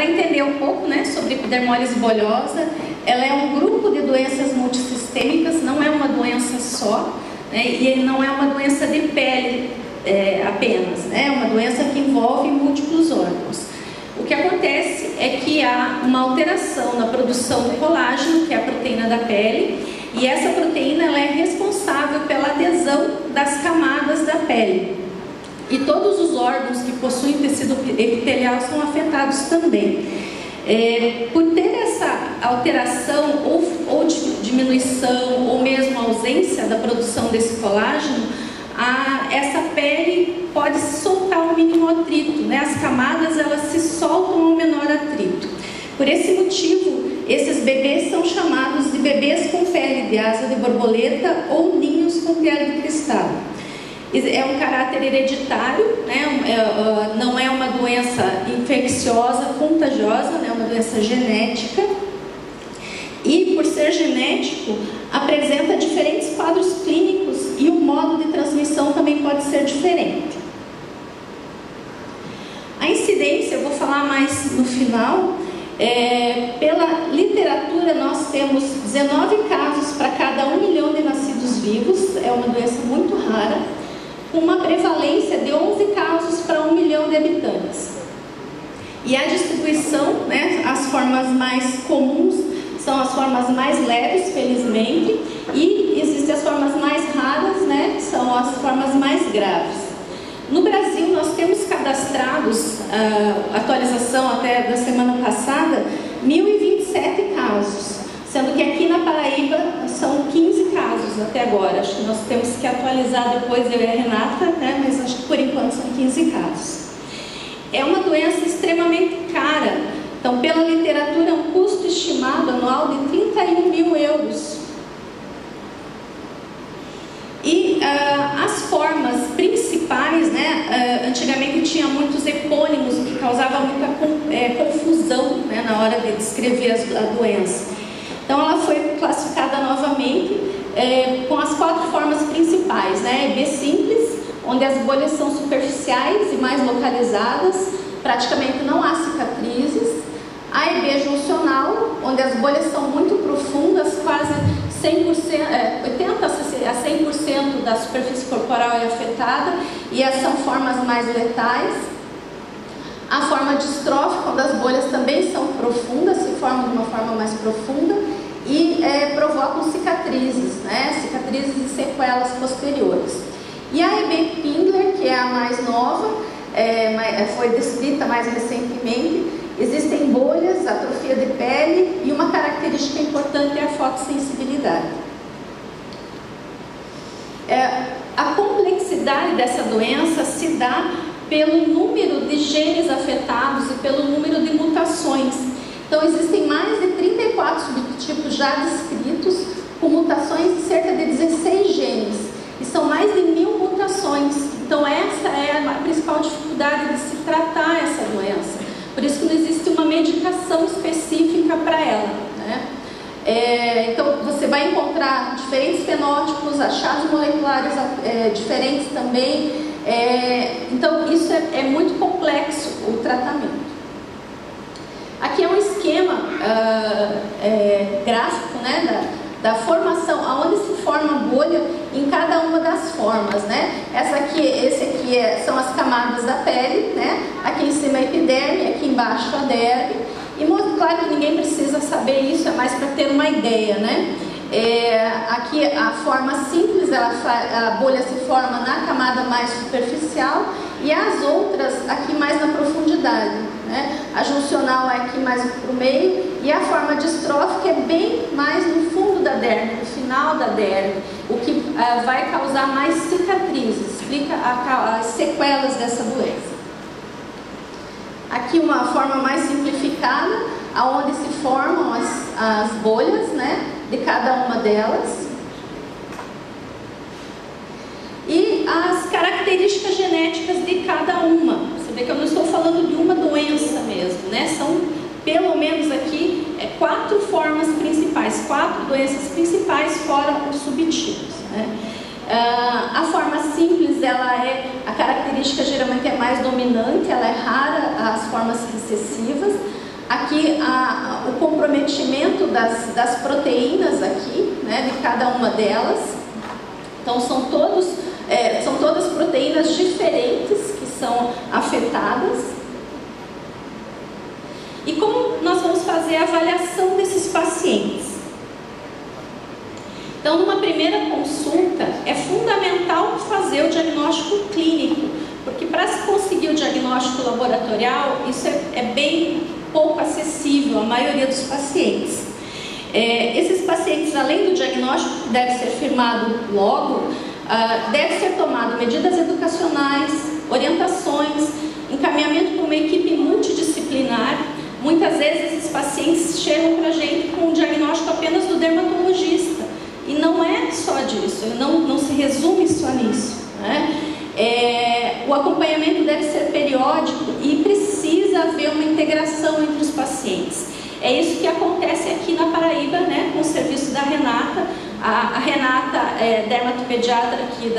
Para entender um pouco, né, sobre epidermólise bolhosa, ela é um grupo de doenças multissistêmicas, não é uma doença só, né, e não é uma doença de pele apenas, né, é uma doença que envolve múltiplos órgãos. O que acontece é que há uma alteração na produção do colágeno, que é a proteína da pele, e essa proteína ela é responsável pela adesão das camadas da pele. E todos os órgãos que possuem tecido epitelial são afetados também. Por ter essa alteração ou diminuição ou mesmo ausência da produção desse colágeno, essa pele pode soltar um mínimo atrito, né? As camadas elas se soltam ao menor atrito. Por esse motivo, esses bebês são chamados de bebês com pele de asa de borboleta ou ninhos com pele de cristal. É um caráter hereditário, né? Não é uma doença infecciosa, contagiosa, né? É uma doença genética. E, por ser genético, apresenta diferentes quadros clínicos e o modo de transmissão também pode ser diferente. A incidência, eu vou falar mais no final. Pela literatura, nós temos 19 casos para cada 1 milhão de nascidos vivos. É uma doença muito rara, com uma prevalência de 11 casos para 1 milhão de habitantes. E a distribuição, né, as formas mais comuns são as formas mais leves, felizmente, e existem as formas mais raras, né, que são as formas mais graves. No Brasil, nós temos cadastrados, atualização até da semana passada, 1.027 casos, sendo que aqui na Paraíba são 15 casos até agora. Acho que nós temos que atualizar depois, eu e a Renata, né? Mas acho que por enquanto são 15 casos. É uma doença extremamente cara, então pela literatura é um custo estimado anual de 31 mil euros. E as formas principais, né, antigamente tinha muitos epônimos, o que causava muita confusão, né, na hora de descrever a doença. Então ela foi classificada novamente com as 4 formas principais, né? EB simples, onde as bolhas são superficiais e mais localizadas, praticamente não há cicatrizes. A EB juncional, onde as bolhas são muito profundas, quase 80 a 100% da superfície corporal é afetada, e essas são formas mais letais. A forma distrófica, onde as bolhas também são profundas, se formam de uma forma mais profunda e provocam cicatrizes, né? Cicatrizes e sequelas posteriores. E a EB Pindler, que é a mais nova, foi descrita mais recentemente. Existem bolhas, atrofia de pele e uma característica importante é a fotossensibilidade. A complexidade dessa doença se dá pelo número de genes afetados e pelo número de mutações. Então existem mais de 34 subtipos já descritos, com mutações de cerca de 16 genes, e são mais de 1000 mutações. Então essa é a principal dificuldade de se tratar essa doença. Por isso que não existe uma medicação específica para ela, né? Então você vai encontrar diferentes fenótipos, achados moleculares diferentes também. Então isso é muito complexo o tratamento. Aqui é um esquema gráfico, né, da formação, aonde se forma a bolha em cada uma das formas, né? Esse aqui são as camadas da pele, né? Aqui em cima a epiderme, aqui embaixo a derme. E claro que ninguém precisa saber isso, é mais para ter uma ideia, né? Aqui a forma simples, a bolha se forma na camada mais superficial, e as outras aqui mais na profundidade, né? A juncional é aqui mais para o meio, e a forma distrófica é bem mais no fundo da derme, no final da derme, o que vai causar mais cicatrizes, explica as sequelas dessa doença. Aqui uma forma mais simplificada, aonde se formam as bolhas, né, de cada uma delas. E as características genéticas de cada uma. Você vê que eu não estou falando de uma doença mesmo, né? São pelo menos aqui 4 formas principais, 4 doenças principais fora os subtipos, né? A forma simples, a característica geralmente é mais dominante, ela é rara, as formas recessivas. Aqui o comprometimento das proteínas aqui, né, de cada uma delas. Então são todas proteínas diferentes que são afetadas. E como nós vamos fazer a avaliação desses pacientes? Então, numa primeira consulta, é fundamental fazer o diagnóstico clínico, porque para se conseguir o diagnóstico laboratorial, isso é bem pouco acessível à maioria dos pacientes. Esses pacientes, além do diagnóstico que deve ser firmado logo, deve ser tomado medidas educacionais, orientações, encaminhamento para uma equipe multidisciplinar. Muitas vezes esses pacientes chegam para a gente com um diagnóstico apenas do dermatologista, e não é só disso, não se resume só nisso, né? O acompanhamento deve ser periódico e precisa haver uma integração entre os pacientes. É isso que acontece aqui na Paraíba, né, com o serviço da Renata. A Renata é dermatopediatra aqui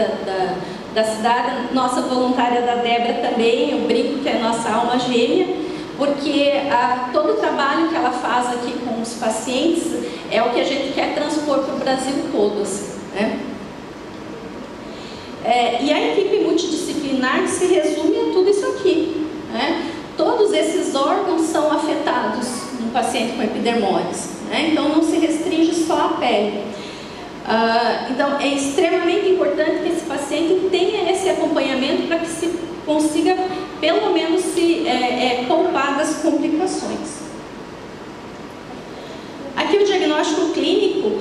da cidade, nossa voluntária da Débora também, eu brinco que é nossa alma gêmea, porque todo o trabalho que ela faz aqui com os pacientes é o que a gente quer transpor para o Brasil todo, assim, né? E a equipe multidisciplinar se resume a tudo isso aqui, né? Todos esses órgãos são afetados no paciente com epidermólise, né? Então não se restringe só à pele. Então é extremamente importante que esse paciente tenha esse acompanhamento para que se consiga pelo menos se poupar das complicações. Aqui o diagnóstico clínico,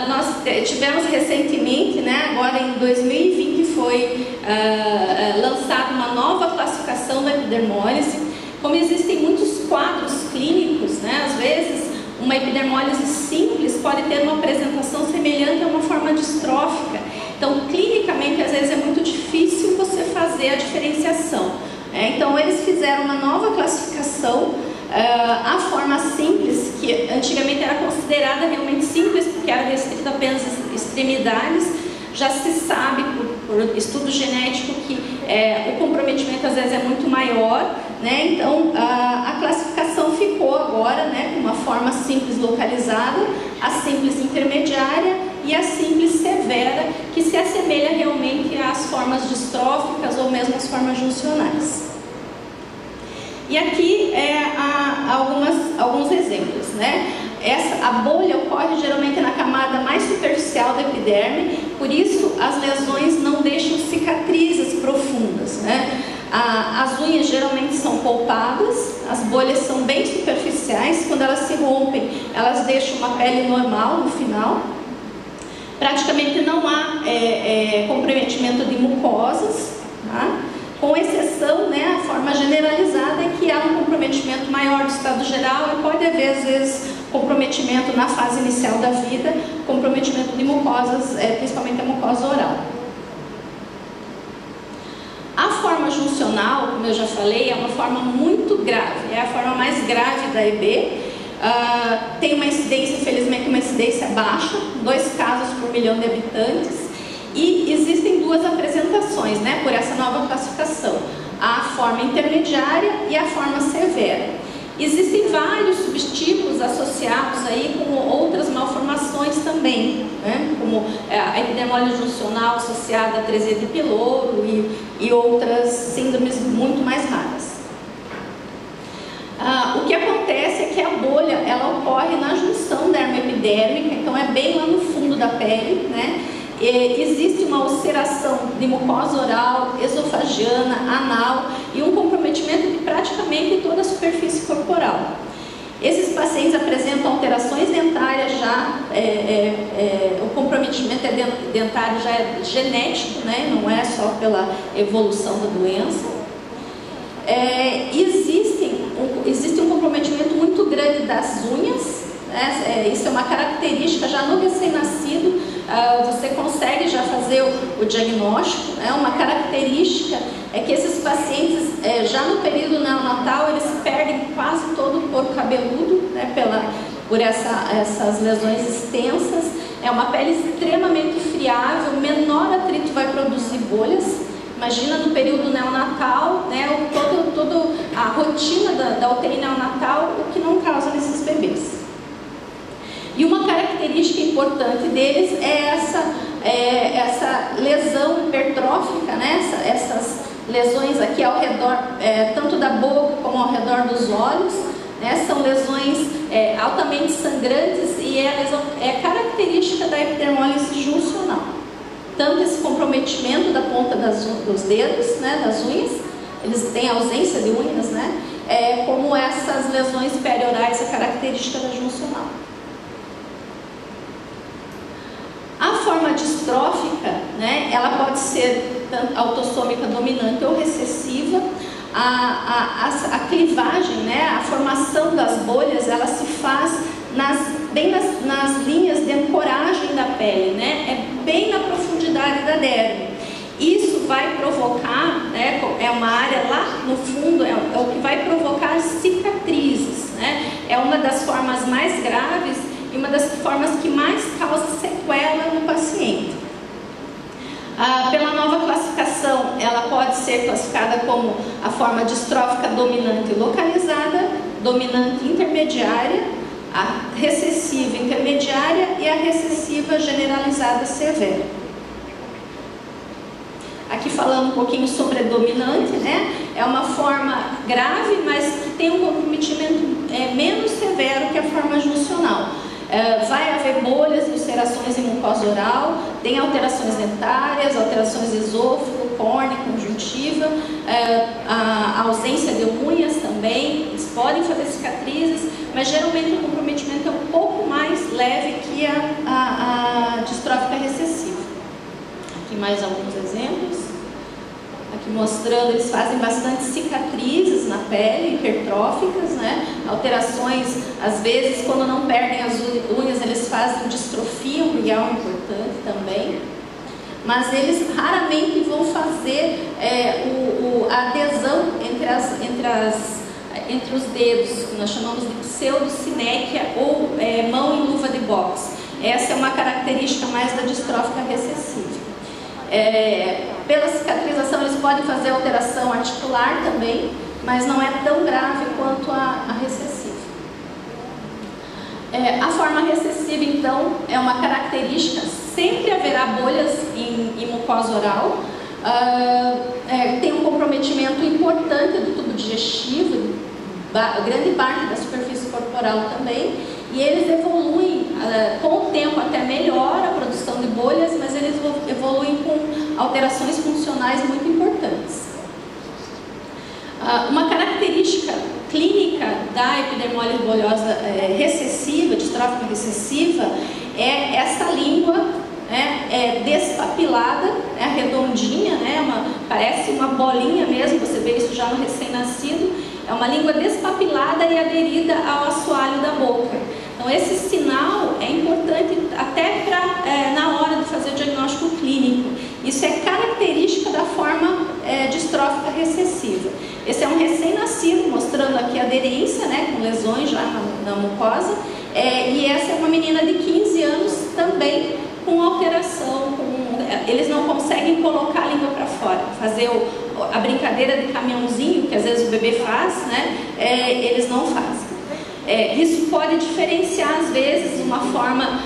nós tivemos recentemente, né, agora em 2020 foi lançada uma nova classificação da epidermólise. Como existem muitos quadros clínicos, né, às vezes uma epidermólise simples pode ter uma apresentação semelhante a uma forma distrófica. Então, clinicamente, às vezes é muito difícil você fazer a diferenciação. Então, eles fizeram uma nova classificação. A forma simples, que antigamente era considerada realmente simples, porque era restrita apenas às extremidades, já se sabe por estudo genético que o comprometimento às vezes é muito maior, né? Então a classificação ficou agora, né, com uma forma simples localizada, a simples intermediária e a simples severa, que se assemelha realmente às formas distróficas ou mesmo às formas juncionais. E aqui alguns exemplos, né? A bolha ocorre geralmente na camada mais superficial da epiderme, por isso as lesões não deixam cicatrizes profundas, né? As unhas geralmente são polpadas, as bolhas são bem superficiais, quando elas se rompem, elas deixam uma pele normal no final. Praticamente não há comprometimento de mucosas, tá? Com exceção, né, a forma generalizada é que há um comprometimento maior do estado geral e pode haver, às vezes, comprometimento na fase inicial da vida, comprometimento de mucosas, principalmente a mucosa oral. A forma juncional, como eu já falei, é uma forma muito grave, é a forma mais grave da EB. Tem uma incidência, infelizmente, uma incidência baixa, 2 casos por milhão de habitantes. E existem 2 apresentações, né, por essa nova classificação, a forma intermediária e a forma severa. Existem vários subtipos associados aí com outras malformações também, né, como a epidermólise juncional associada à atresia de pyloro e outras síndromes muito mais raras. O que acontece é que a bolha ela ocorre na junção dermoepidérmica, então é bem lá no fundo da pele, né? Existe uma ulceração de mucosa oral, esofagiana, anal e um comprometimento de praticamente toda a superfície corporal. Esses pacientes apresentam alterações dentárias já, o comprometimento dentário já é genético, né? Não é só pela evolução da doença. Existe um comprometimento muito grande das unhas, né? Isso é uma característica já no recém-nascido. Você consegue já fazer o diagnóstico, né? Uma característica é que esses pacientes, já no período neonatal, eles perdem quase todo o couro cabeludo, né? Por essas lesões extensas. É uma pele extremamente friável, menor atrito vai produzir bolhas. Imagina no período neonatal, né? Toda a rotina da UTI neonatal, o que não característica importante deles é essa lesão hipertrófica, né? Essas lesões aqui ao redor, tanto da boca como ao redor dos olhos, né? São lesões altamente sangrantes e é característica da epidermólise juncional. Tanto esse comprometimento da ponta dos dedos, né? Das unhas, eles têm ausência de unhas, né? Como essas lesões periorais, a característica da juncional. A forma distrófica, né, ela pode ser tanto autossômica dominante ou recessiva. A clivagem, né, a formação das bolhas, ela se faz bem nas linhas de ancoragem da pele, né, bem na profundidade da derme. Isso vai provocar, né, é uma área lá no fundo, é o que vai provocar cicatrizes, né? É uma das formas mais graves e uma das formas que mais causa sequela no paciente. Pela nova classificação, ela pode ser classificada como a forma distrófica dominante localizada, dominante intermediária, a recessiva intermediária e a recessiva generalizada severa. Aqui falando um pouquinho sobre a dominante, né? É uma forma grave, mas que tem um comprometimento menos severo que a forma juncional. Vai haver bolhas, ulcerações em mucosa oral, tem alterações dentárias, alterações de esôfago, córnea, conjuntiva, a ausência de unhas também, eles podem fazer cicatrizes, mas geralmente o comprometimento é um pouco mais leve que a distrófica recessiva. Aqui mais alguns exemplos. Aqui mostrando, eles fazem bastante cicatrizes na pele, hipertróficas, né? Alterações, às vezes, quando não perdem as unhas, eles fazem distrofia umbilical importante também. Mas eles raramente vão fazer a adesão entre os dedos, que nós chamamos de pseudocinéquia ou mão em luva de boxe. Essa é uma característica mais da distrófica recessiva. Pela cicatrização, eles podem fazer alteração articular também, mas não é tão grave quanto a recessiva. A forma recessiva, então, é uma característica, sempre haverá bolhas em mucosa oral, tem um comprometimento importante do tubo digestivo, grande parte da superfície corporal também, e eles evoluem com o tempo até melhor a produção de bolhas, mas eles evoluem com alterações funcionais muito importantes. Uma característica clínica da epidermólise bolhosa recessiva, distrófica recessiva, é essa língua despapilada, redondinha, parece uma bolinha mesmo, você vê isso já no recém-nascido. É uma língua despapilada e aderida ao assoalho da boca. Então, esse sinal é importante até na hora de fazer o diagnóstico clínico. Isso é característica da forma distrófica recessiva. Esse é um recém-nascido, mostrando aqui a aderência, né, com lesões já na mucosa. E essa é uma menina de 15 anos também com alteração. Eles não conseguem colocar a língua para fora, fazer a brincadeira de caminhãozinho, que às vezes o bebê faz, né? Eles não fazem. Isso pode diferenciar, às vezes, uma forma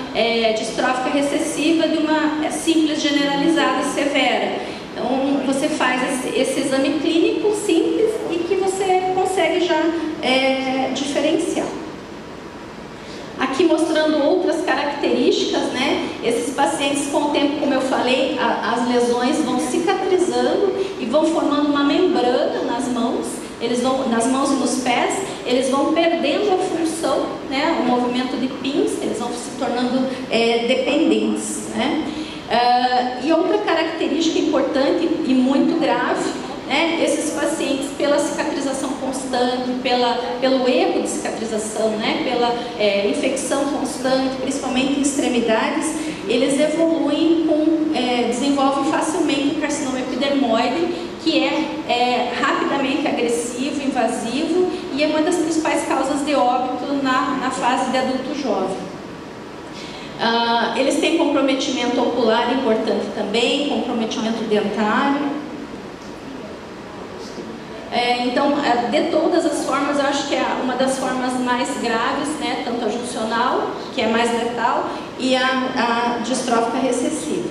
distrófica recessiva de uma simples generalizada severa. Então, você faz esse exame clínico simples e que você consegue já diferenciar. Aqui mostrando outras características, né? Esses pacientes, com o tempo, como eu falei, as lesões vão cicatrizando e vão formando uma membrana nas mãos. Nas mãos e nos pés, eles vão perdendo a função, né? O movimento de pins, eles vão se tornando dependentes, né? E outra característica importante e muito grave, né? Esses pacientes, pela cicatrização constante, pelo erro de cicatrização, né? Pela infecção constante, principalmente em extremidades, eles evoluem desenvolvem facilmente o carcinoma epidermoide, que é rapidamente agressivo, invasivo e é uma das principais causas de óbito na fase de adulto jovem. Eles têm comprometimento ocular importante também, comprometimento dentário. Então, de todas as formas, eu acho que é uma das formas mais graves, né, tanto a juncional, que é mais letal, e a distrófica recessiva.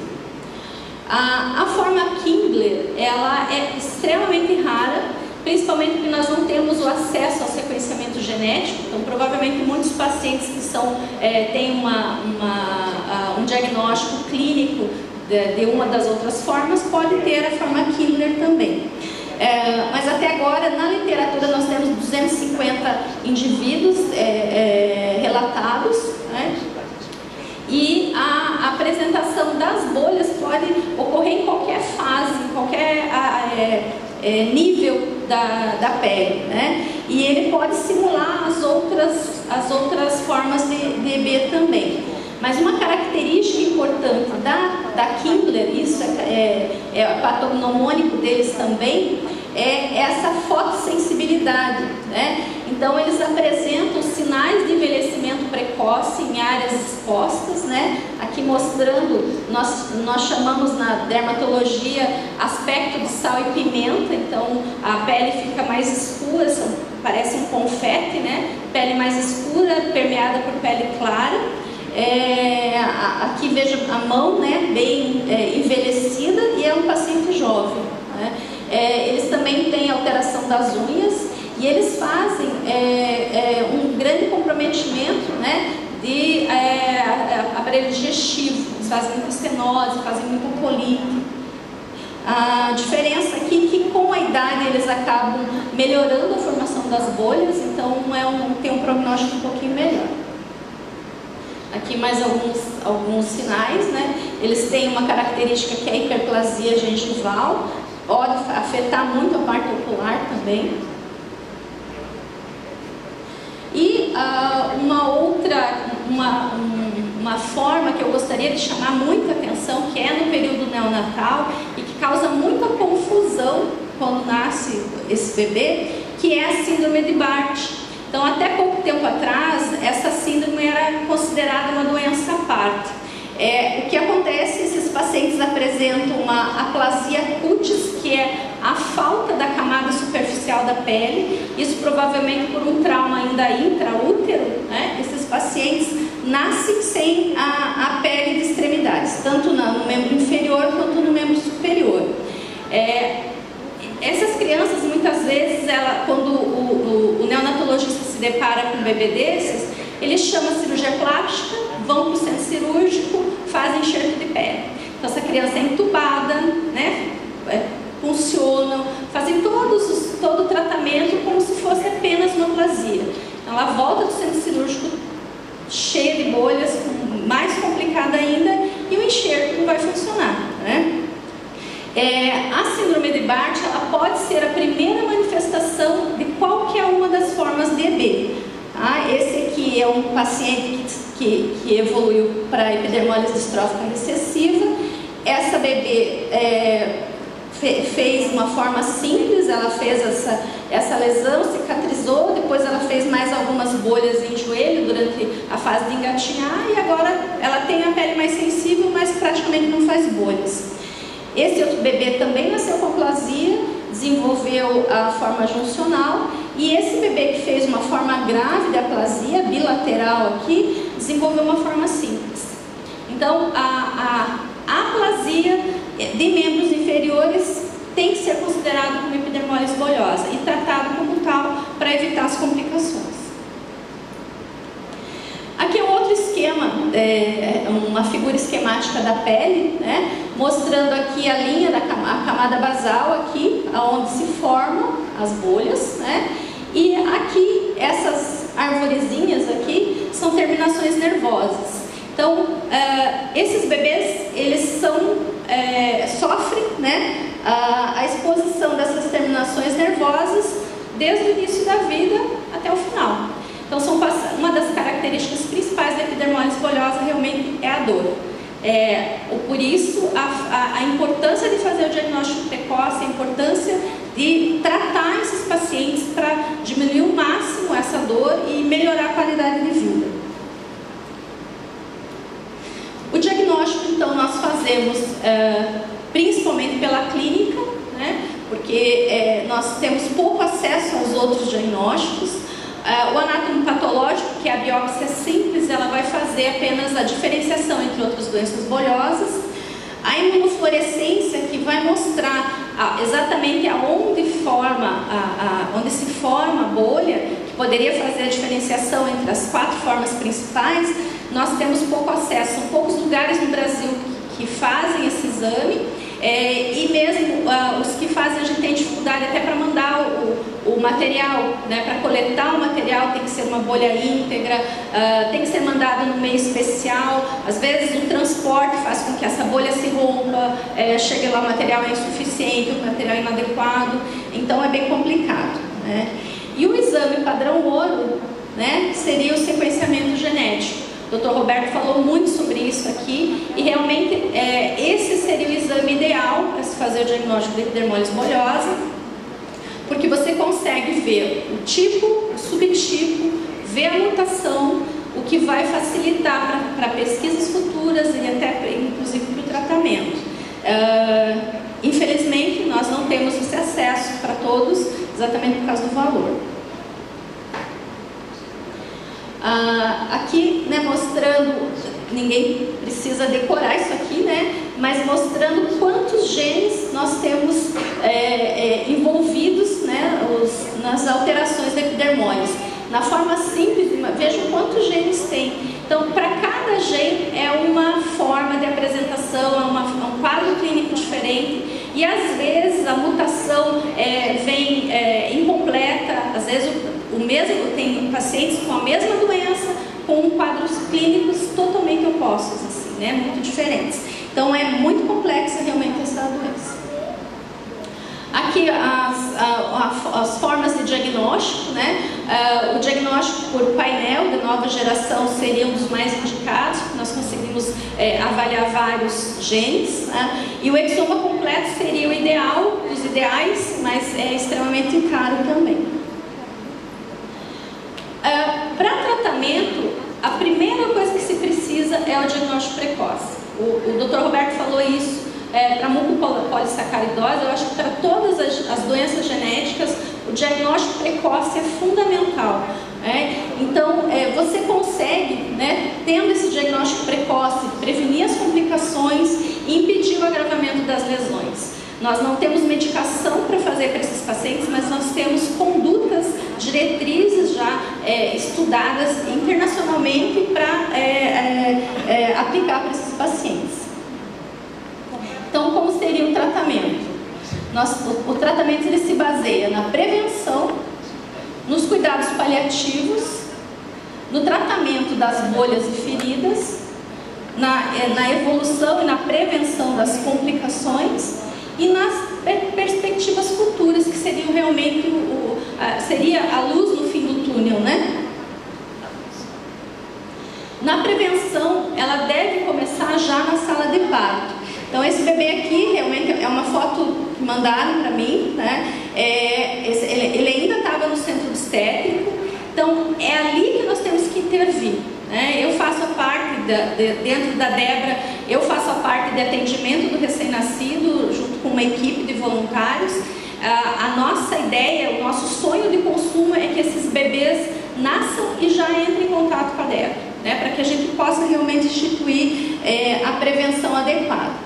A forma Kindler, ela é extremamente rara, principalmente porque nós não temos o acesso ao sequenciamento genético. Então, provavelmente muitos pacientes que têm um diagnóstico clínico de uma das outras formas pode ter a forma Kindler também. Mas até agora, na literatura, nós temos 250 indivíduos relatados, né? E a apresentação das bolhas pode ocorrer em qualquer fase, em qualquer nível da pele, né? E ele pode simular as outras formas de EB também. Mas uma característica importante da Kindler, isso é patognomônico deles também, é essa fotossensibilidade, né? Então eles apresentam sinais de envelhecimento precoce em áreas expostas, né? Aqui mostrando, nós chamamos na dermatologia aspecto de sal e pimenta. Então a pele fica mais escura, parece um confete, né? Pele mais escura, permeada por pele clara. Aqui veja a mão, né, bem envelhecida, e é um paciente jovem, né? Eles também têm alteração das unhas e eles fazem um grande comprometimento, né, de aparelho digestivo. Eles fazem muita estenose, fazem muita colite. A diferença aqui é que com a idade eles acabam melhorando a formação das bolhas, então tem um prognóstico um pouquinho melhor. Aqui mais alguns sinais, né? Eles têm uma característica que é a hiperplasia gengival, pode afetar muito a parte ocular também. E uma forma que eu gostaria de chamar muita atenção, que é no período neonatal e que causa muita confusão quando nasce esse bebê, que é a síndrome de Barth. Então, até pouco tempo atrás, essa síndrome era considerada uma doença à parte. O que acontece, esses pacientes apresentam uma aplasia cutis, que é a falta da camada superficial da pele. Isso provavelmente por um trauma ainda intraútero, né? Esses pacientes nascem sem a pele de extremidades, tanto no membro inferior quanto no membro superior. Essas crianças, muitas vezes, quando o neonatologista se depara com um bebê desses, ele chama a cirurgia plástica, vão para o centro cirúrgico, fazem enxerto de pele. Então, essa criança é entubada, né? Funcionam, fazem todo o tratamento como se fosse apenas uma aplasia. Então, ela volta do centro cirúrgico cheia de bolhas, mais complicada ainda, e o enxerto não vai funcionar, né? A síndrome de Barth, ela pode ser a primeira manifestação de qualquer uma das formas de EB. Esse aqui é um paciente que evoluiu para epidermólise distrófica recessiva. Essa bebê fez uma forma simples, ela fez essa lesão, cicatrizou, depois ela fez mais algumas bolhas em joelho durante a fase de engatinhar, e agora ela tem a pele mais sensível, mas praticamente não faz bolhas. Esse outro bebê também nasceu com aplasia, desenvolveu a forma juncional, e esse bebê que fez uma forma grave de aplasia, bilateral aqui, desenvolveu uma forma simples. Então, a aplasia de membros inferiores tem que ser considerado como epidermólise bolhosa e tratado como tal para evitar as complicações. Aqui é um outro esquema, uma figura esquemática da pele, né? Mostrando aqui a linha da camada basal, aqui, onde se formam as bolhas, né? E aqui, essas arvorezinhas aqui, são terminações nervosas. Então, esses bebês, eles sofrem, né, a exposição dessas terminações nervosas desde o início da vida até o final. Então, uma das características principais da epidermólise bolhosa realmente é a dor. Por isso, a importância de fazer o diagnóstico precoce, a importância de tratar esses pacientes para diminuir ao máximo essa dor e melhorar a qualidade de vida. O diagnóstico, então, nós fazemos principalmente pela clínica, né? Porque nós temos pouco acesso aos outros diagnósticos. O anatomopatológico, que é a biópsia simples, ela vai fazer apenas a diferenciação entre outras doenças bolhosas. A imunofluorescência, que vai mostrar exatamente onde se forma a bolha, que poderia fazer a diferenciação entre as 4 formas principais. Nós temos pouco acesso, são poucos lugares no Brasil que fazem esse exame. E mesmo os que fazem, a gente tem dificuldade até para mandar o material, né? Para coletar o material tem que ser uma bolha íntegra, tem que ser mandado no meio especial. Às vezes o transporte faz com que essa bolha se rompa, chegue lá, o material é insuficiente, o material é inadequado, então é bem complicado, né? E o exame padrão ouro, né, seria o sequenciamento genético. O Dr. Roberto falou muito sobre isso aqui e realmente esse seria o exame ideal para se fazer o diagnóstico de epidermólise bolhosa, porque você consegue ver o tipo, o subtipo, ver a mutação, o que vai facilitar para pesquisas futuras e até inclusive para o tratamento. Infelizmente, nós não temos esse acesso para todos, exatamente por causa do valor. Aqui, né, mostrando, ninguém precisa decorar isso aqui, né, mas mostrando quantos genes nós temos envolvidos, né, nas alterações da epidermólise. Na forma simples, vejam quantos genes tem. Então, para cada gene é uma forma de apresentação, é um quadro clínico diferente. E às vezes a mutação vem incompleta, às vezes tem pacientes com a mesma doença, com quadros clínicos totalmente opostos, assim, né? Muito diferentes. Então é muito complexa realmente essa doença. Aqui as formas de diagnóstico, né? O diagnóstico por painel de nova geração seria um dos mais indicados, nós conseguimos avaliar vários genes, né? E o exoma completo seria o ideal, dos ideais, mas é extremamente caro também. Para tratamento, a primeira coisa que se precisa é o diagnóstico precoce. O Dr. Roberto falou isso. Para mucopolissacaridose, eu acho que para todas as doenças genéticas, o diagnóstico precoce é fundamental. Então, você consegue, né, tendo esse diagnóstico precoce, prevenir as complicações e impedir o agravamento das lesões. Nós não temos medicação para fazer para esses pacientes, mas nós temos condutas, diretrizes já estudadas internacionalmente para aplicar para esses pacientes. Então, como seria o tratamento? O tratamento ele se baseia na prevenção, nos cuidados paliativos, no tratamento das bolhas e feridas, na evolução e na prevenção das complicações e nas perspectivas futuras, que seriam realmente seria a luz no fim do túnel, né? Na prevenção, ela deve começar já na sala de parto. Então, esse bebê aqui realmente é uma foto que mandaram para mim, né? Ele ainda estava no centro obstétrico, então é ali que nós temos que intervir, né? Eu faço a parte, dentro da Débora, eu faço a parte de atendimento do recém-nascido, junto com uma equipe de voluntários. A nossa ideia, o nosso sonho de consumo é que esses bebês nasçam e já entrem em contato com a Débora, né? Para que a gente possa realmente instituir a prevenção adequada.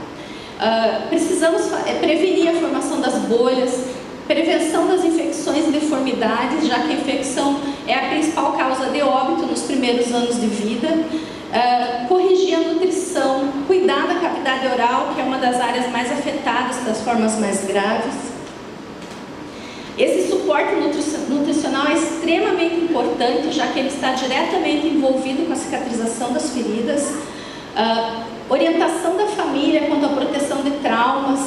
Precisamos prevenir a formação das bolhas, prevenção das infecções e deformidades, já que a infecção é a principal causa de óbito nos primeiros anos de vida, corrigir a nutrição, cuidar da cavidade oral, que é uma das áreas mais afetadas das formas mais graves. Esse suporte nutricional é extremamente importante, já que ele está diretamente envolvido com a cicatrização das feridas. Orientação da família quanto à proteção de traumas,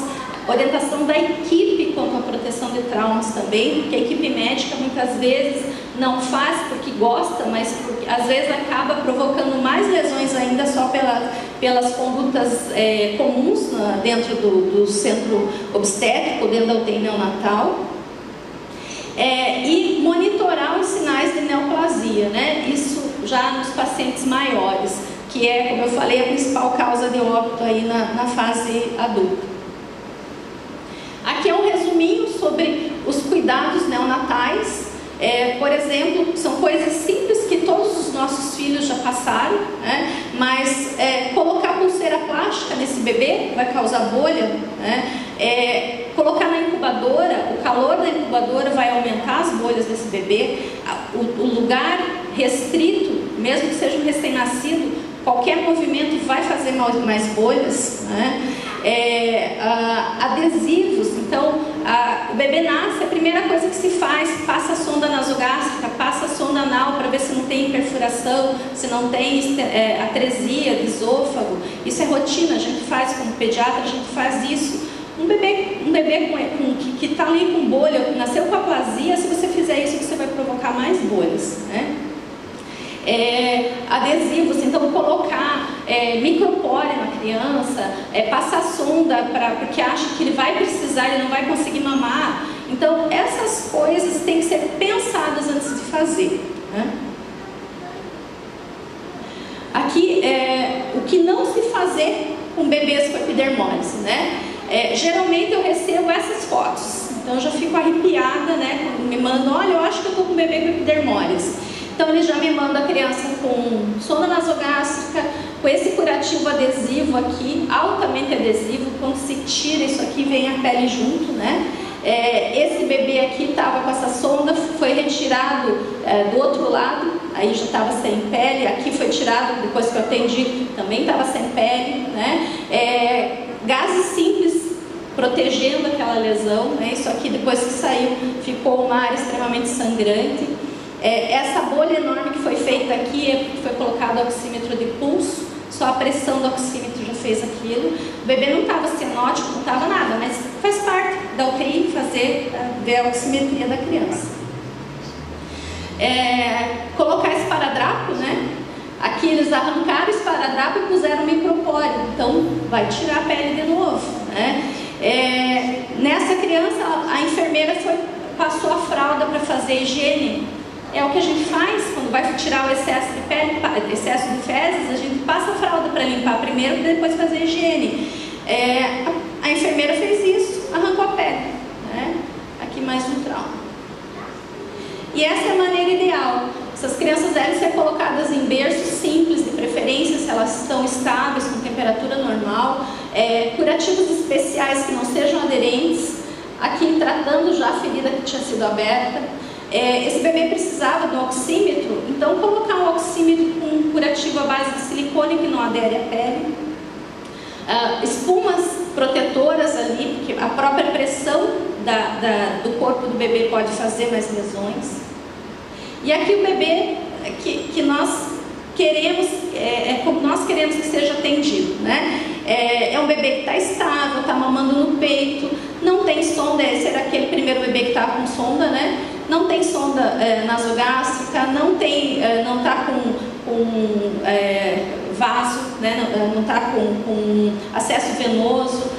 orientação da equipe quanto à proteção de traumas também, porque a equipe médica muitas vezes não faz porque gosta, mas porque às vezes acaba provocando mais lesões ainda só pelas condutas comuns dentro do centro obstétrico, dentro da UTI neonatal. E monitorar os sinais de neoplasia, né? Isso já nos pacientes maiores, que é, como eu falei, a principal causa de óbito aí na fase adulta. Aqui é um resuminho sobre os cuidados cuidados neonatais. Por exemplo, são coisas simples que todos os nossos filhos já passaram, né? Mas colocar pulseira plástica nesse bebê vai causar bolha, né? Colocar na incubadora, o calor da incubadora vai aumentar as bolhas desse bebê. O lugar restrito, mesmo que seja um recém-nascido, qualquer movimento vai fazer mais bolhas, né? Adesivos. Então, o bebê nasce, a primeira coisa que se faz, passa a sonda nasogástrica, passa a sonda anal para ver se não tem perfuração, se não tem atresia do esôfago. Isso é rotina, a gente faz como pediatra, a gente faz isso. Um bebê que está ali com bolha, nasceu com aplasia, se você fizer isso, você vai provocar mais bolhas, né? Adesivos, então colocar micropore na criança, passar sonda porque acha que ele vai precisar, ele não vai conseguir mamar. Então essas coisas têm que ser pensadas antes de fazer, né? Aqui o que não se fazer com bebês com epidermólise, né? Geralmente eu recebo essas fotos, então eu já fico arrepiada, né? Quando me mandam, olha, eu acho que eu estou com um bebê com epidermólise. Então ele já me manda a criança com sonda nasogástrica, com esse curativo adesivo aqui, altamente adesivo. Quando se tira isso aqui, vem a pele junto, né? Esse bebê aqui estava com essa sonda, foi retirado do outro lado, aí já estava sem pele. Aqui foi tirado depois que eu atendi, também estava sem pele, né? Gases simples protegendo aquela lesão, né? Isso aqui depois que saiu ficou uma área extremamente sangrante. Essa bolha enorme que foi feita aqui, foi colocado oxímetro de pulso, só a pressão do oxímetro já fez aquilo. O bebê não estava cianótico, não estava nada, mas faz parte da UTI ver a oximetria da criança. Colocar esparadrapo, né? Aqui eles arrancaram o esparadrapo e puseram micropore, então vai tirar a pele de novo, né? Nessa criança, a enfermeira passou a fralda para fazer higiene. É o que a gente faz quando vai tirar o excesso de pele, excesso de fezes, a gente passa a fralda para limpar primeiro e depois fazer a higiene. A enfermeira fez isso, arrancou a pele, né? Aqui mais um trauma. E essa é a maneira ideal. Essas crianças devem ser colocadas em berços simples, de preferência se elas estão estáveis, com temperatura normal, curativos especiais que não sejam aderentes, aqui tratando já a ferida que tinha sido aberta. Esse bebê precisava de um oxímetro, então colocar um oxímetro com um curativo à base de silicone que não adere à pele. Espumas protetoras ali, porque a própria pressão do corpo do bebê pode fazer mais lesões. E aqui o bebê que nós queremos, como nós queremos que seja atendido, né? É um bebê que está estável, está mamando no peito, não tem sonda, esse era aquele primeiro bebê que estava com sonda, né? Não tem sonda nasogástrica, não está com vaso, né? Não está com acesso venoso,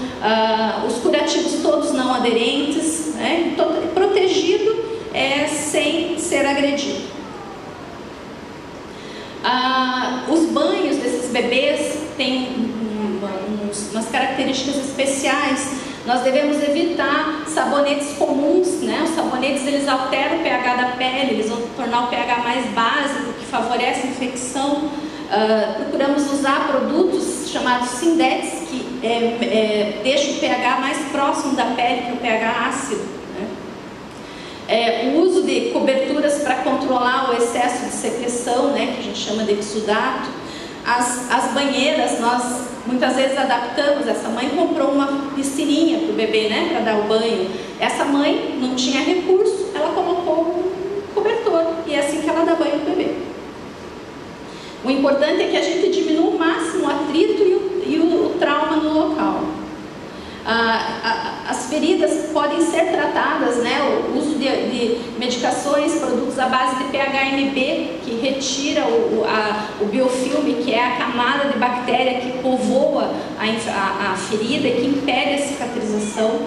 os curativos todos não aderentes, né? Protegido sem ser agredido. Os banhos desses bebês têm umas características especiais. Nós devemos evitar sabonetes comuns, né? Os sabonetes eles alteram o pH da pele, eles vão tornar o pH mais básico, que favorece a infecção. Procuramos usar produtos chamados Sindex, que deixam o pH mais próximo da pele que o pH ácido, né? O uso de coberturas para controlar o excesso de secreção, né? Que a gente chama de exudato. As banheiras, nós muitas vezes adaptamos. Essa mãe comprou uma piscininha para o bebê, né, para dar o banho. Essa mãe não tinha recurso, ela colocou um cobertor e é assim que ela dá banho para o bebê. O importante é que a gente diminua o máximo o atrito e o trauma no local. As feridas podem ser tratadas, né? O uso de medicações, produtos à base de PHMB, que retira o biofilme, que é a camada de bactéria que povoa a ferida e que impede a cicatrização.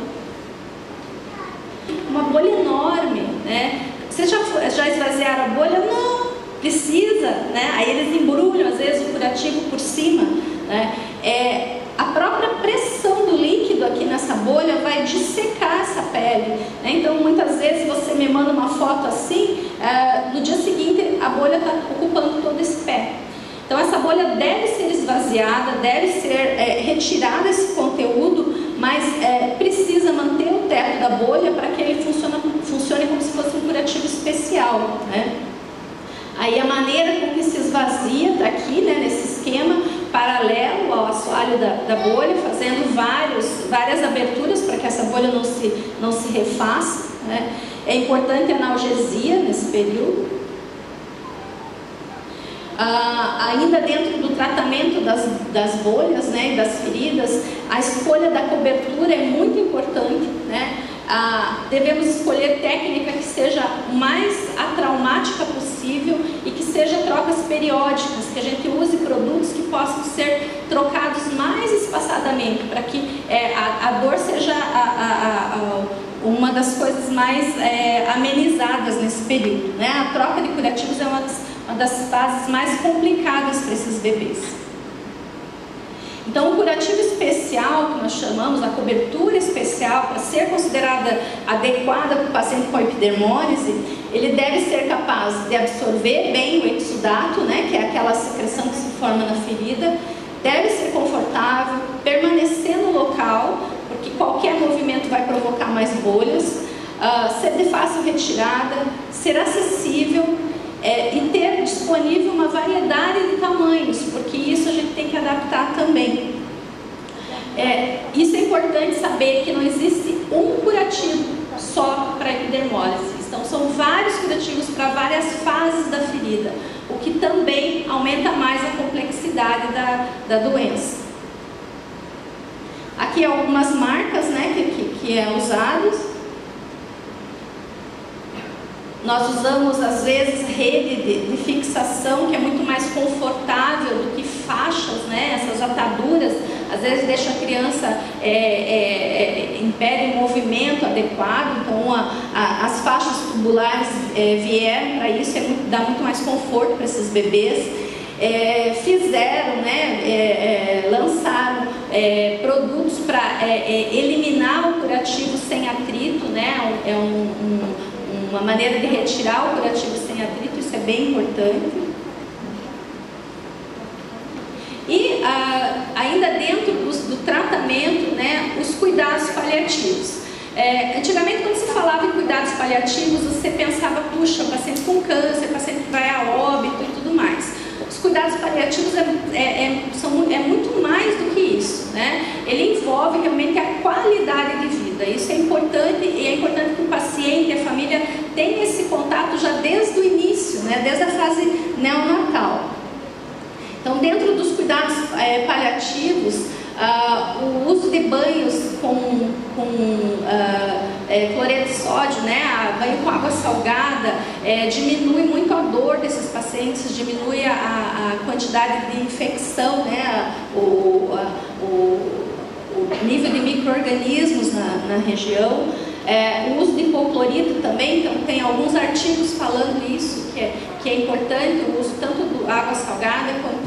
Uma bolha enorme, né? Vocês já esvaziaram a bolha? Não, precisa, né? Aí eles embrulham, às vezes, o curativo por cima, né? A própria pressão do líquido líquido aqui nessa bolha vai dissecar essa pele, né? Então muitas vezes você me manda uma foto assim, no dia seguinte a bolha está ocupando todo esse pé. Então essa bolha deve ser esvaziada, deve ser retirado esse conteúdo, mas precisa manter o teto da bolha para que ele funcione como se fosse um curativo especial, né? Aí a maneira como que se esvazia está aqui, né, nesse esquema paralelo ao assoalho da bolha, fazendo várias aberturas para que essa bolha não se refaça, né? É importante a analgesia nesse período. Ainda dentro do tratamento das bolhas, né, e das feridas, a escolha da cobertura é muito importante, né? Devemos escolher técnica que seja mais atraumática possível e que seja trocas periódicas, que a gente use produtos que possam ser trocados mais espaçadamente, para que a dor seja uma das coisas mais amenizadas nesse período, né? A troca de curativos é uma das fases mais complicadas para esses bebês. Então, o curativo especial, que nós chamamos, a cobertura especial, para ser considerada adequada para o paciente com epidermólise, ele deve ser capaz de absorver bem o exudato, né, que é aquela secreção que se forma na ferida, deve ser confortável, permanecer no local, porque qualquer movimento vai provocar mais bolhas, ser de fácil retirada, ser acessível, e ter disponível uma variedade de tamanhos, porque isso a gente tem que adaptar também. Isso é importante saber que não existe um curativo só para epidermólise. Então são vários curativos para várias fases da ferida, o que também aumenta mais a complexidade da doença. Aqui algumas marcas, né, que é usados. Nós usamos, às vezes, rede de fixação, que é muito mais confortável do que faixas, né? Essas ataduras, às vezes, deixa a criança impede o movimento adequado. Então, as faixas tubulares vieram para isso, dá muito mais conforto para esses bebês. Fizeram, né? Lançaram produtos para eliminar o curativo sem atrito, né? Uma maneira de retirar o curativo sem atrito, isso é bem importante. E ainda dentro do tratamento, né, os cuidados paliativos. Antigamente, quando se falava em cuidados paliativos, você pensava, puxa, paciente com câncer, paciente que vai a óbito e tudo mais. Os cuidados paliativos é muito mais do que isso, né? Ele envolve realmente a qualidade de vida. Isso é importante, e é importante que o paciente e a família tenham esse contato já desde o início, né? Desde a fase neonatal. Então, dentro dos cuidados paliativos, o uso de banhos com cloreto de sódio, né, banho com água salgada, diminui muito a dor desses pacientes, diminui a quantidade de infecção, né, o nível de micro-organismos na região. O uso de hipoclorito também, então tem alguns artigos falando isso, que é importante o uso tanto da água salgada quanto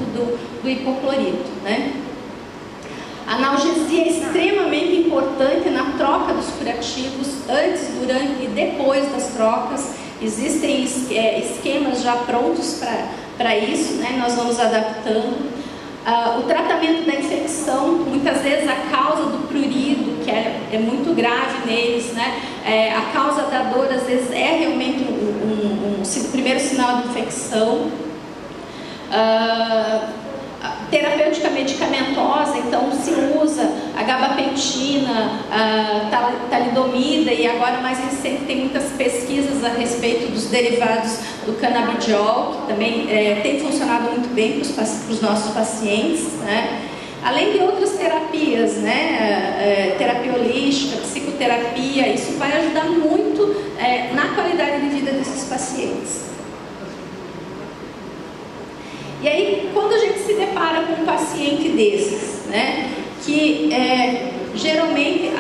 do hipoclorito, né? A analgesia é extremamente importante na troca dos curativos, antes, durante e depois das trocas. Existem esquemas já prontos para isso, né? Nós vamos adaptando. O tratamento da infecção, muitas vezes a causa do prurido, que é muito grave neles, né? A causa da dor, às vezes, é realmente um primeiro sinal de infecção. Terapêutica medicamentosa, então se usa a gabapentina, talidomida, e agora mais recente tem muitas pesquisas a respeito dos derivados do canabidiol, que também tem funcionado muito bem para os nossos pacientes, né? Além de outras terapias, né? Terapia holística, psicoterapia, isso vai ajudar muito na qualidade de vida desses pacientes. E aí, quando a gente se depara com um paciente desses, né, que geralmente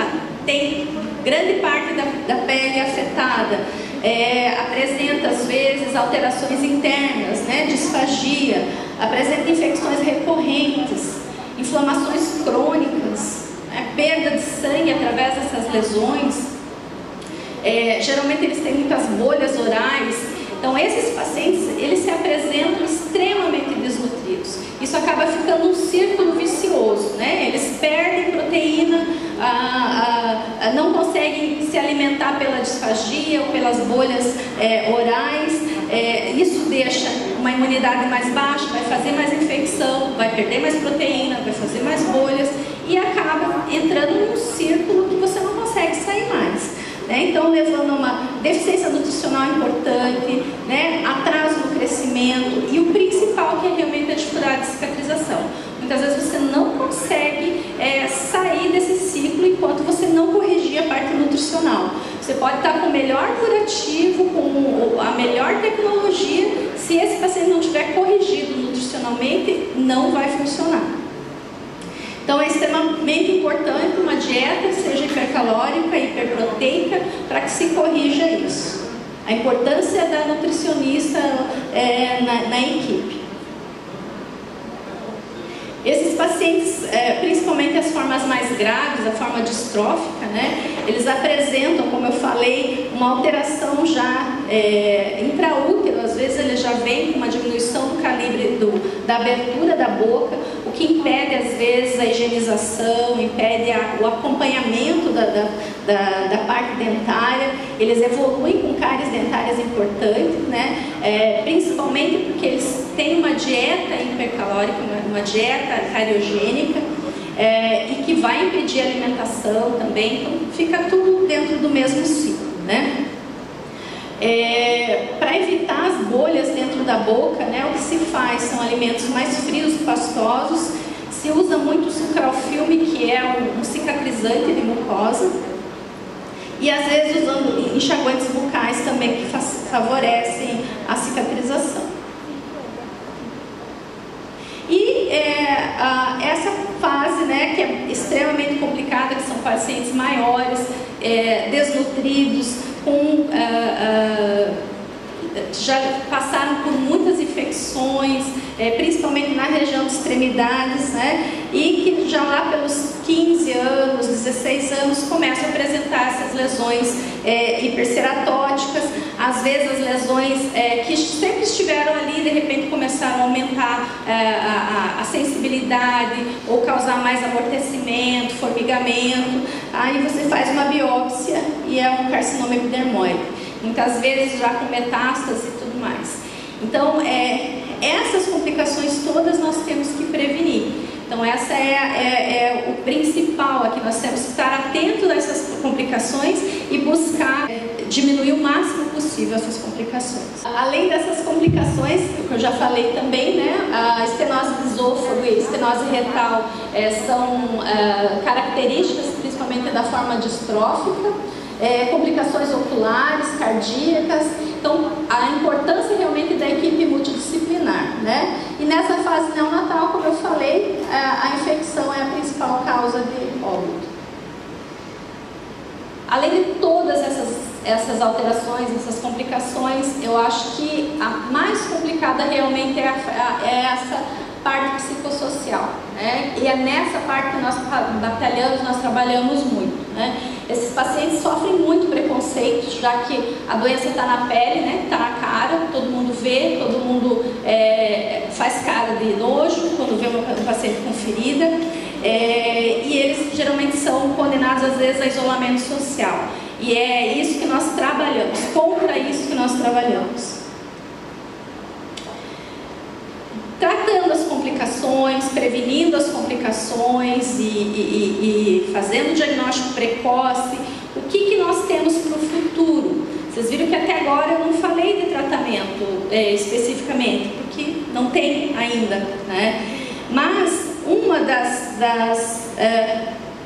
tem grande parte da pele afetada, apresenta às vezes alterações internas, né, disfagia, apresenta infecções recorrentes, inflamações crônicas, né, perda de sangue através dessas lesões. Geralmente eles têm muitas bolhas orais. Então esses pacientes, eles se apresentam extremamente desnutridos. Isso acaba ficando um círculo vicioso, né? Eles perdem proteína, não conseguem se alimentar pela disfagia ou pelas bolhas orais. Isso deixa uma imunidade mais baixa, vai fazer mais infecção, vai perder mais proteína, vai fazer mais bolhas e acaba entrando num círculo que você não consegue sair mais. Então, levando a uma deficiência nutricional importante, né? Atraso no crescimento e o principal, que é realmente a dificuldade de cicatrização. Muitas vezes você não consegue sair desse ciclo enquanto você não corrigir a parte nutricional. Você pode estar com o melhor curativo, com a melhor tecnologia, se esse paciente não tiver corrigido nutricionalmente, não vai funcionar. Então é extremamente importante uma dieta que seja hipercalórica e hiperproteica para que se corrija isso. A importância da nutricionista na equipe. Esses pacientes, principalmente as formas mais graves, a forma distrófica, né, eles apresentam, como eu falei, uma alteração já intraútero. Às vezes ele já vem com uma diminuição do calibre da abertura da boca, o que impede às vezes a higienização, impede o acompanhamento da parte dentária. Eles evoluem com cáries dentárias importantes, né, principalmente porque eles têm uma dieta hipercalórica, uma dieta cariogênica, e que vai impedir a alimentação também. Então fica tudo dentro do mesmo ciclo, né? Para evitar as bolhas dentro da boca, né, o que se faz são alimentos mais frios e pastosos. Se usa muito o sucralfilme, que é um cicatrizante de mucosa, e às vezes usando enxaguantes bucais também, que favorecem a cicatrização. E essa fase, né, que é extremamente complicada, que são pacientes maiores, desnutridos, já passaram por muitas infecções, principalmente na região de extremidades, né, e que já lá pelos 15 anos, 16 anos, começam a apresentar essas lesões hiperceratóticas. Às vezes as lesões que sempre estiveram ali, de repente começaram a aumentar a sensibilidade ou causar mais amortecimento, formigamento. Aí você faz uma biópsia e é um carcinoma epidermoide, muitas vezes já com metástase e tudo mais. Então, essas complicações todas nós temos que prevenir. Então, essa é o principal aqui. Nós temos que estar atentos a essas complicações e buscar diminuir o máximo possível essas complicações. Além dessas complicações, que eu já falei também, né, a estenose do esôfago e a estenose retal são características, principalmente da forma distrófica. Complicações oculares, cardíacas. Então, a importância realmente da equipe multidisciplinar, né? E nessa fase neonatal, como eu falei, a infecção é a principal causa de óbito. Além de todas essas alterações, essas complicações, eu acho que a mais complicada realmente é essa parte psicossocial, né? E é nessa parte que nós batalhamos, nós trabalhamos muito, né? Esses pacientes sofrem muito preconceito, já que a doença está na pele, né? Está na cara, todo mundo vê, todo mundo faz cara de nojo quando vê um paciente com ferida, e eles geralmente são condenados às vezes a isolamento social. E é isso que nós trabalhamos, contra isso que nós trabalhamos. Tratando as complicações, prevenindo as complicações e fazendo o diagnóstico precoce, o que nós temos para o futuro? Vocês viram que até agora eu não falei de tratamento especificamente, porque não tem ainda, né? Mas uma das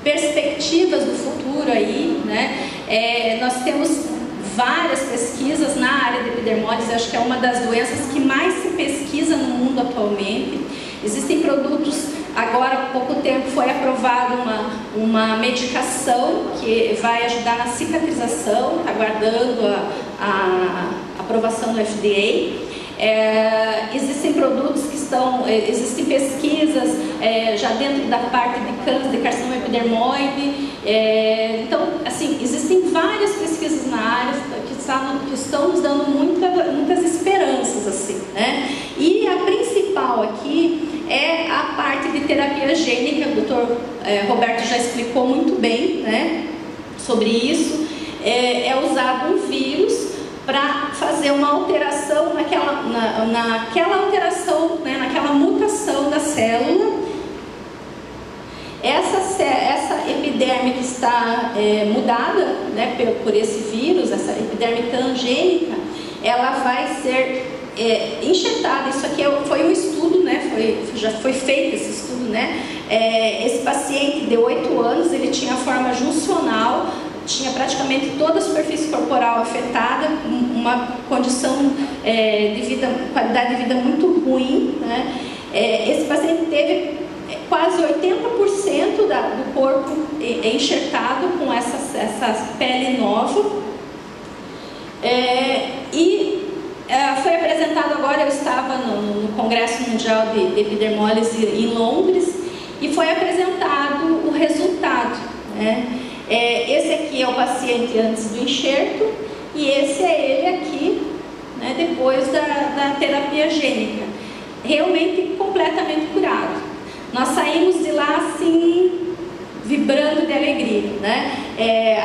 perspectivas do futuro aí, né, nós temos várias pesquisas na área de epidermólise. Acho que é uma das doenças que mais se pesquisa no mundo atualmente. Existem produtos, agora há pouco tempo foi aprovada uma medicação que vai ajudar na cicatrização, está aguardando a aprovação do FDA. Existem produtos que existem pesquisas já dentro da parte de câncer, de carcinoma epidermoide. Então, assim, existem várias pesquisas na área que estão nos dando muitas esperanças, assim, né? E a principal aqui é a parte de terapia gênica. O doutor Roberto já explicou muito bem, né, sobre isso. É usado um vírus para fazer uma alteração naquela alteração, né, naquela mutação da célula. Essa epiderme que está mudada, né, por esse vírus, essa epiderme transgênica, ela vai ser injetada. Isso aqui foi um estudo, né, já foi feito esse estudo, né? Esse paciente de 8 anos, ele tinha forma juncional, tinha praticamente toda a superfície corporal afetada, uma condição de vida, qualidade de vida muito ruim, né? Esse paciente teve quase 80% do corpo enxertado com essa pele nova. Foi apresentado agora, eu estava no Congresso Mundial de Epidermólise em Londres, e foi apresentado o resultado, né? Esse aqui é o paciente antes do enxerto, e esse é ele aqui, né, depois da terapia gênica. Realmente completamente curado. Nós saímos de lá assim, vibrando de alegria, né?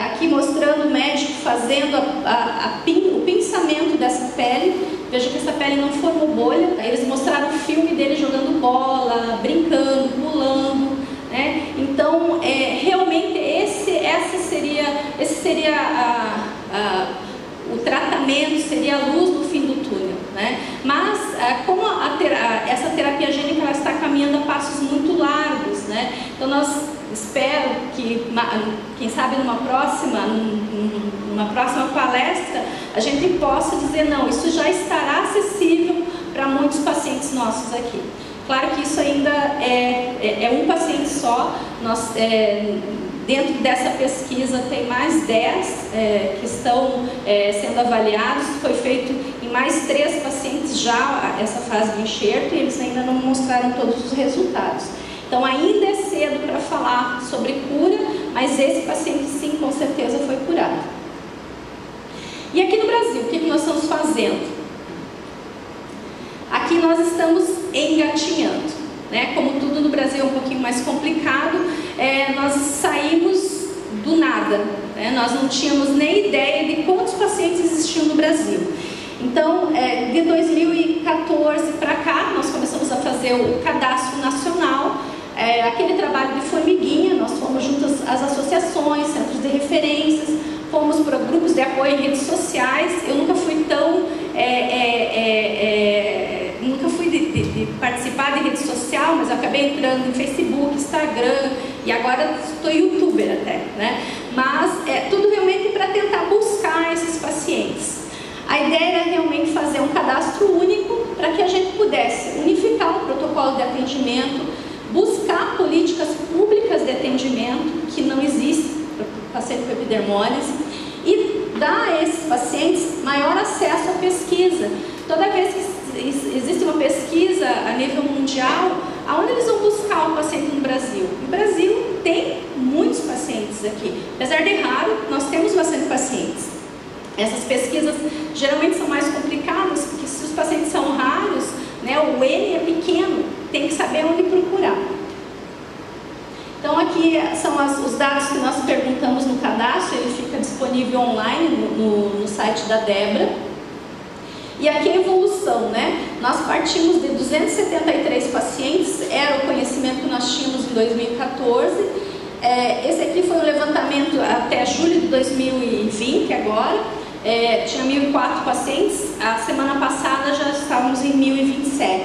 Aqui mostrando o médico fazendo o pinçamento dessa pele. Veja que essa pele não formou bolha. Eles mostraram o filme dele jogando bola, brincando, pulando, né? Então, realmente esse seria o tratamento, seria a luz no fim do túnel, né? Mas como essa terapia gênica ela está caminhando a passos muito largos, né? Então nós espero que, quem sabe numa próxima palestra, a gente possa dizer, não, isso já estará acessível para muitos pacientes nossos aqui. Claro que isso ainda é um paciente só. Dentro dessa pesquisa tem mais 10 que estão sendo avaliados. Foi feito em mais 3 pacientes já essa fase de enxerto, e eles ainda não mostraram todos os resultados. Então ainda é cedo para falar sobre cura, mas esse paciente sim, com certeza foi curado. E aqui no Brasil, o que nós estamos fazendo? Aqui nós estamos engatinhando, né? Como tudo no Brasil é um pouquinho mais complicado, nós saímos do nada, né? Nós não tínhamos nem ideia de quantos pacientes existiam no Brasil. Então, de 2014 para cá, nós começamos a fazer o cadastro nacional, aquele trabalho de formiguinha. Nós fomos juntos às associações, centros de referências, fomos para grupos de apoio em redes sociais. Eu nunca fui tão... nunca fui de participar de rede social, mas eu acabei entrando em Facebook, Instagram, e agora estou youtuber até, né? Mas tudo realmente para tentar buscar esses pacientes. A ideia era realmente fazer um cadastro único para que a gente pudesse unificar um protocolo de atendimento, buscar políticas públicas de atendimento que não existem para o paciente com epidermólise, e dar a esses pacientes maior acesso à pesquisa. Toda vez que existe uma pesquisa a nível mundial, aonde eles vão buscar o paciente no Brasil? No Brasil tem muitos pacientes aqui. Apesar de raro, nós temos bastante pacientes. Essas pesquisas geralmente são mais complicadas, porque se os pacientes são raros, né, o N é pequeno, tem que saber onde procurar. Então aqui são os dados que nós perguntamos no cadastro, ele fica disponível online no site da Débora. E aqui a evolução, né? Nós partimos de 273 pacientes, era o conhecimento que nós tínhamos em 2014. Esse aqui foi um levantamento até julho de 2020 agora. Tinha 1.004 pacientes, a semana passada já estávamos em 1.027.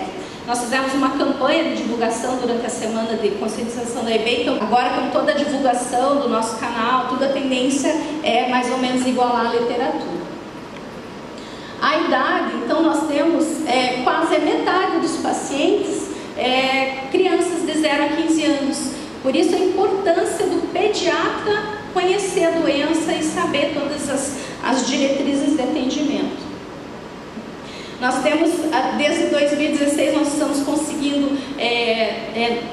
Nós fizemos uma campanha de divulgação durante a semana de conscientização da EB, então agora com toda a divulgação do nosso canal, toda a tendência é mais ou menos igualar a literatura. A idade, então nós temos quase a metade dos pacientes crianças de 0 a 15 anos. Por isso a importância do pediatra conhecer a doença e saber todas as diretrizes de atendimento. Nós temos, desde 2016, nós estamos conseguindo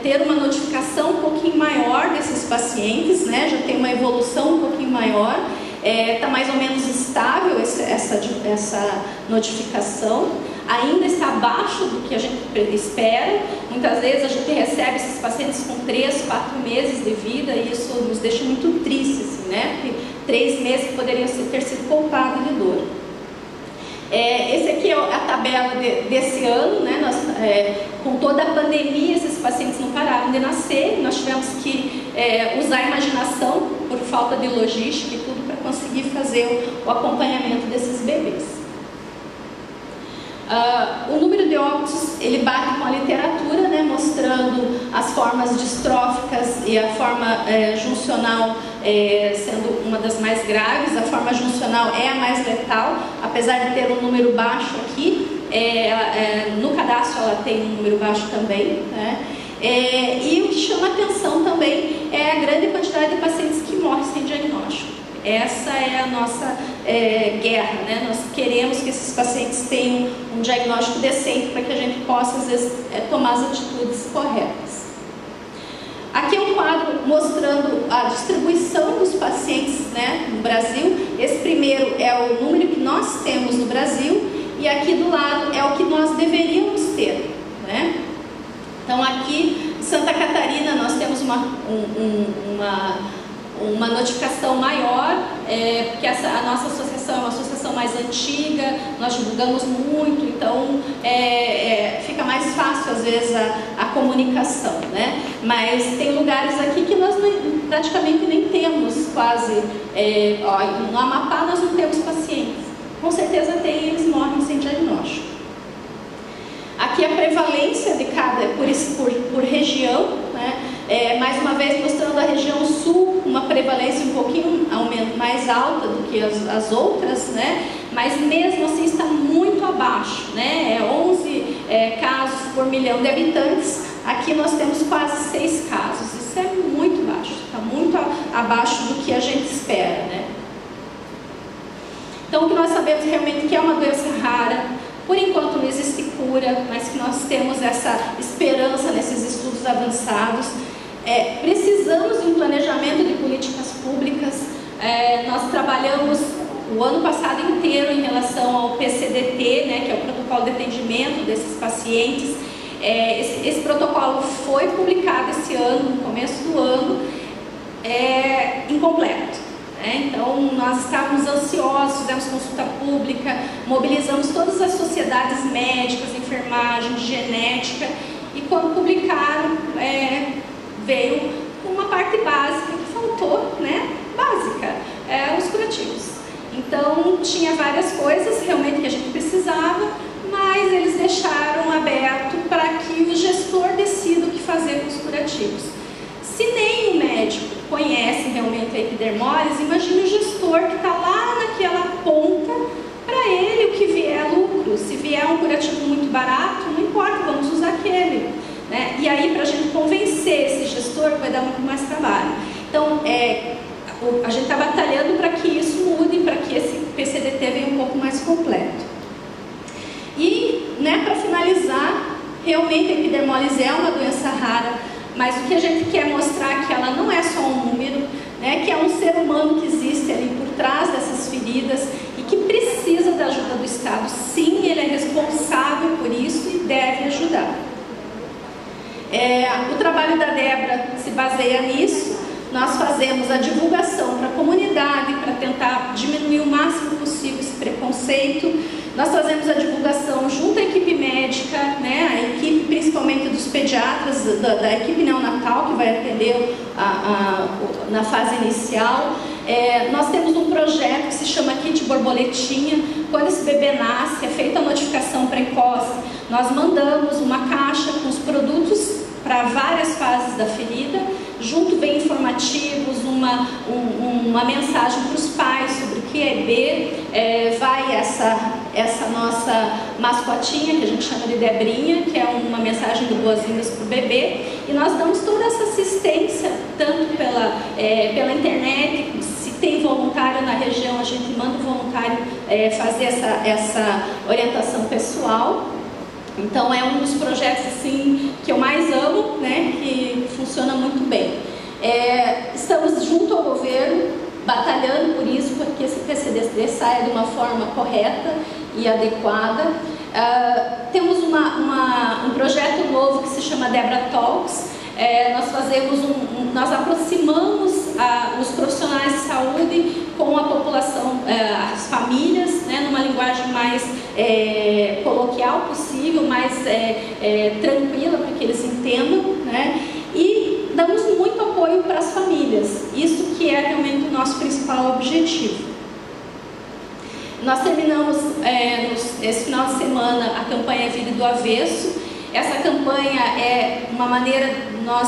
ter uma notificação um pouquinho maior desses pacientes, né? Já tem uma evolução um pouquinho maior, está mais ou menos estável essa notificação, ainda está abaixo do que a gente espera. Muitas vezes a gente recebe esses pacientes com 3, 4 meses de vida e isso nos deixa muito tristes, assim, né? Porque 3 meses poderiam ter sido poupados de dor. Esse aqui é a tabela desse ano, né? Com toda a pandemia, esses pacientes não pararam de nascer, nós tivemos que usar a imaginação por falta de logística e tudo para conseguir fazer o acompanhamento desses bebês. O número de óbitos, ele bate com a literatura, né, mostrando as formas distróficas e a forma juncional sendo uma das mais graves. A forma juncional é a mais letal, apesar de ter um número baixo aqui, no cadastro ela tem um número baixo também, né? E o que chama atenção também é a grande quantidade de pacientes que morrem sem diagnóstico. Essa é a nossa guerra, né? Nós queremos que esses pacientes tenham um diagnóstico decente para que a gente possa, às vezes, tomar as atitudes corretas. Aqui é um quadro mostrando a distribuição dos pacientes, né, no Brasil. Esse primeiro é o número que nós temos no Brasil e aqui do lado é o que nós deveríamos ter, né? Então aqui em Santa Catarina nós temos uma notificação maior, porque a nossa associação é uma associação mais antiga, nós divulgamos muito, então fica mais fácil às vezes a comunicação, né? Mas tem lugares aqui que nós praticamente nem temos quase, no Amapá nós não temos pacientes, com certeza tem e eles morrem sem diagnóstico. Aqui a prevalência de cada, por região, né? Mais uma vez mostrando a região sul, uma prevalência um pouquinho mais alta do que as outras, né? Mas mesmo assim está muito abaixo, né? 11 casos por milhão de habitantes, aqui nós temos quase 6 casos, isso é muito baixo, está muito abaixo do que a gente espera, né? Então o que nós sabemos realmente que é uma doença rara. Por enquanto não existe cura, mas que nós temos essa esperança nesses estudos avançados. Precisamos de um planejamento de políticas públicas. Nós trabalhamos o ano passado inteiro em relação ao PCDT, né, que é o protocolo de atendimento desses pacientes. Esse protocolo foi publicado esse ano, no começo do ano, incompleto. Então nós estávamos ansiosos, fizemos consulta pública, mobilizamos todas as sociedades médicas, enfermagem, de genética, e quando publicaram, veio uma parte básica que faltou, né? Básica, os curativos. Então tinha várias coisas realmente que a gente precisava, mas eles deixaram aberto para que o gestor decida o que fazer com os curativos. Se nem o médico conhece realmente a epidermólise, imagine o gestor que está lá naquela ponta, para ele o que vier é lucro. Se vier um curativo muito barato, não importa, vamos usar aquele, né? E aí para a gente convencer esse gestor vai dar muito mais trabalho. Então a gente está batalhando para que isso mude, para que esse PCDT venha um pouco mais completo. E, né, para finalizar, realmente a epidermólise é uma doença rara, mas o que a gente quer mostrar é que ela não é só um número, né, que é um ser humano que existe ali por trás dessas feridas e que precisa da ajuda do Estado. Sim, ele é responsável por isso e deve ajudar. O trabalho da Débora se baseia nisso. Nós fazemos a divulgação para a comunidade para tentar diminuir o máximo possível esse preconceito. Nós fazemos a divulgação junto à equipe médica, né, a equipe principalmente dos pediatras, da equipe neonatal que vai atender na fase inicial. Nós temos um projeto que se chama Kit Borboletinha. Quando esse bebê nasce, é feita a notificação precoce, nós mandamos uma caixa com os produtos para várias fases da ferida. Junto vem informativos, uma mensagem para os pais sobre o que é B, vai essa nossa mascotinha, que a gente chama de Debrinha, que é uma mensagem de boas-vindas para o bebê, e nós damos toda essa assistência, tanto pela internet, se tem voluntário na região, a gente manda o voluntário fazer essa orientação pessoal. Então é um dos projetos assim que eu mais amo, né, Estamos junto ao governo, batalhando por isso, porque esse PCD saia de uma forma correta e adequada. Temos um projeto novo que se chama Debra Talks. Nós aproximamos os profissionais de saúde com a população, as famílias, né, numa linguagem mais coloquial possível, mais tranquila para que eles entendam, né, e damos muito apoio para as famílias, isso que é realmente o nosso principal objetivo. Nós terminamos esse final de semana a campanha Vida do Avesso. Essa campanha é uma maneira de nós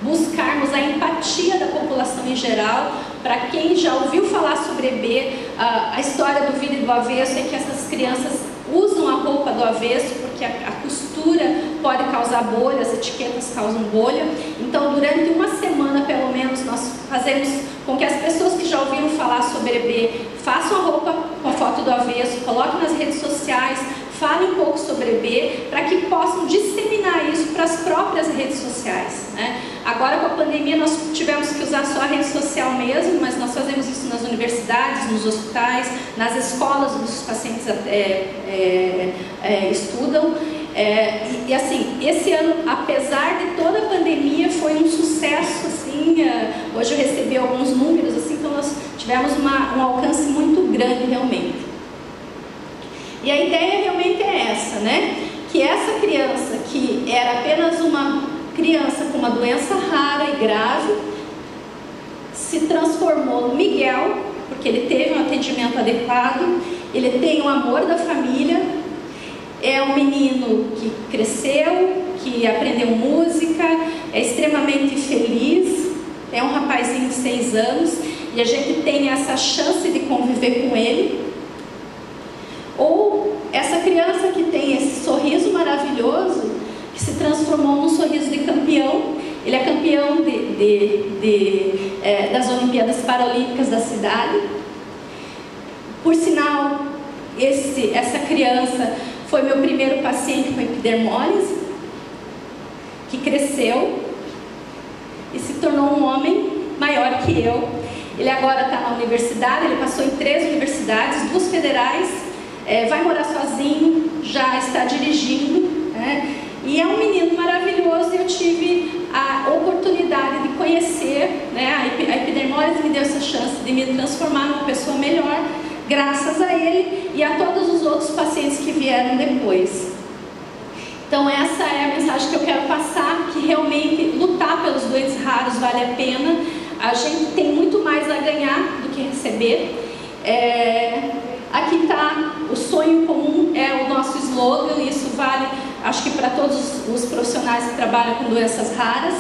buscarmos a empatia da população em geral. Para quem já ouviu falar sobre EB, a história do Vida do Avesso é que essas crianças usam a roupa do avesso, porque a costura pode causar bolha, as etiquetas causam bolha. Então, durante uma semana, pelo menos, nós fazemos com que as pessoas que já ouviram falar sobre EB façam a roupa com a foto do avesso, coloquem nas redes sociais, falem um pouco sobre EB, para que possam disseminar isso para as próprias redes sociais, né? Agora, com a pandemia, nós tivemos que usar só a rede social mesmo, mas nós fazemos isso nas universidades, nos hospitais, nas escolas onde os pacientes estudam. E assim, esse ano, apesar de toda a pandemia, foi um sucesso, assim, hoje eu recebi alguns números, assim, então nós tivemos um alcance muito grande, realmente. E a ideia realmente é essa, né? Que essa criança, que era apenas uma criança com uma doença rara e grave, se transformou no Miguel, porque ele teve um atendimento adequado, ele tem o amor da família, é um menino que cresceu, que aprendeu música, é extremamente feliz, é um rapazinho de 6 anos, e a gente tem essa chance de conviver com ele. Ou essa criança que tem esse sorriso maravilhoso, que se transformou num sorriso de campeão. Ele é campeão das Olimpíadas Paralímpicas da cidade. Por sinal, essa criança foi meu primeiro paciente com epidermólise, que cresceu e se tornou um homem maior que eu. Ele agora está na universidade, ele passou em 3 universidades, 2 federais, vai morar sozinho, já está dirigindo, né? E é um menino maravilhoso, e eu tive a oportunidade de conhecer, né? A epidermólise me deu essa chance de me transformar numa pessoa melhor, graças a ele e a todos os outros pacientes que vieram depois. Então essa é a mensagem que eu quero passar, que realmente lutar pelos doentes raros vale a pena. A gente tem muito mais a ganhar do que receber. Aqui está, o sonho comum é o nosso slogan, e isso vale, acho que para todos os profissionais que trabalham com doenças raras.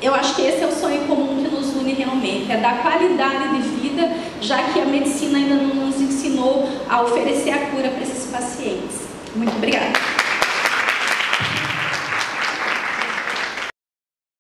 Eu acho que esse é o sonho comum que nos une realmente, é dar qualidade de vida, já que a medicina ainda não nos ensinou a oferecer a cura para esses pacientes. Muito obrigada.